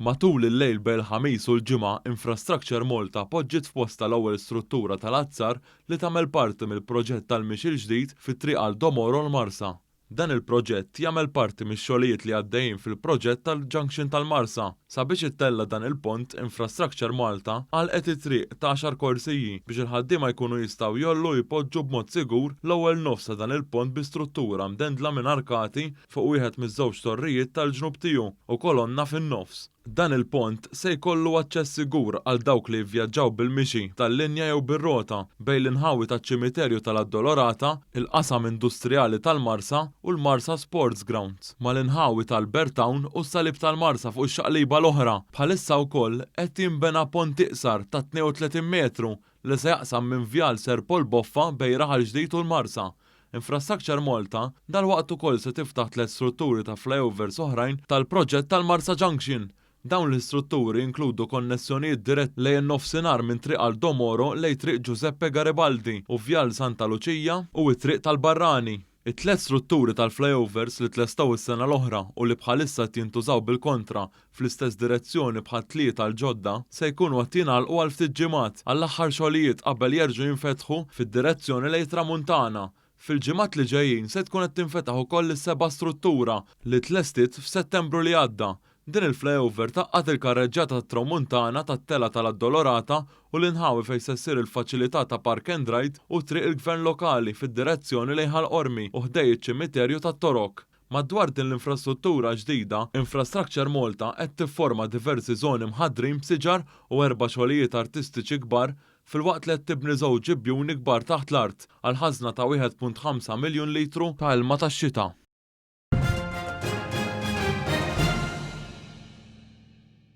Matul il-lejl bejn il-ħamis u l-ġimgħa, Infrastructure Malta poġġiet f'posta l-ewwel struttura tal-azzar li tagħmel parti mill-proġett tal-mixi l-ġdid fit-triq għal Domoro l-Marsa. Dan il-proġett jagħmel parti mix-xogħlijiet li għaddejjin fil-proġett tal-Junction tal-Marsa. Sabiex ittella dan il-pont, Infrastructure Malta għalqet it-triq ta' 10 korsiji biex il-ħaddiema jkunu jistgħu jollu jpoġġu b'mod sigur l-ewwel nofs ta' dan il-pont bi struttura mdendla minn arkati fuq wieħed miż-żewġ torrijiet tal-ġnub tiegħu u kolonna fin-nofs. Dan il-pont se jkollu aċċess sigur għal dawk li jvjaġġaw bil-mixi tal-linja jew bir-rota bejn l-inħawi taċ-ċimiterju tal-Addolorata, il-qasam industrijali tal-Marsa u l-Marsa Sports Grounds, mal-inħawi tal-Bertown u s-salib tal-Marsa fuq ix-xaqliba l-oħra. Bħalissa wkoll qed jinbena pont iqsar ta' 32 metru li se jaqsam minn vjal Serpol Boffa bejn Raħal Ġdid u l-Marsa. Infrastructure Malta dalwaqt ukoll se tiftaħ 3 strutturi ta' flyovers oħrajn tal-proġett tal-Marsa Junction. Dawn l-istrutturi inkludu konnessjonijiet dirett lejn nofsinhar minn triq għal Domoro lejn triq Giuseppe Garibaldi u vjal Santa Lucia u t-triq tal-Barrani. It-tlet strutturi tal-flyovers li tlestaw is-sena l-oħra u li bħalissa jintużaw bil-kontra fl-istess direzzjoni bħal tlieta l-ġodda se jkunu qed jingħalqu għal ftit ġimgħat għall-aħħar xogħlijiet qabel jerġgħu jinfetħu fid-direzzjoni lejn Tramuntana. Fil-ġimgħat li ġejjin se tkun qed tinfetaħ ukoll is-seba' struttura li tlestit f'Settembru li għadda. Din il-flyover taqqat il-karreġġata tat-Tramuntana tat-tela tal-Addolorata u l-inħawi fejn se ssir il-faċilità ta' Park and Ride u triq il-gvern lokali fid-direzzjoni lejn Ħall-Qormi u ħdej iċ-ċimiterju tat-Torok. Madwar din l-infrastruttura ġdida, Infrastructure Malta qed tifforma diversi żoni mħaddrin b'siġar u 4 xogħlijiet artistiċi kbar fil-waqt li qed tibni żewġ ġibjuni kbar taħt l-art għal ħażna ta' 1.5 miljun litru ta' ilma tax-xita.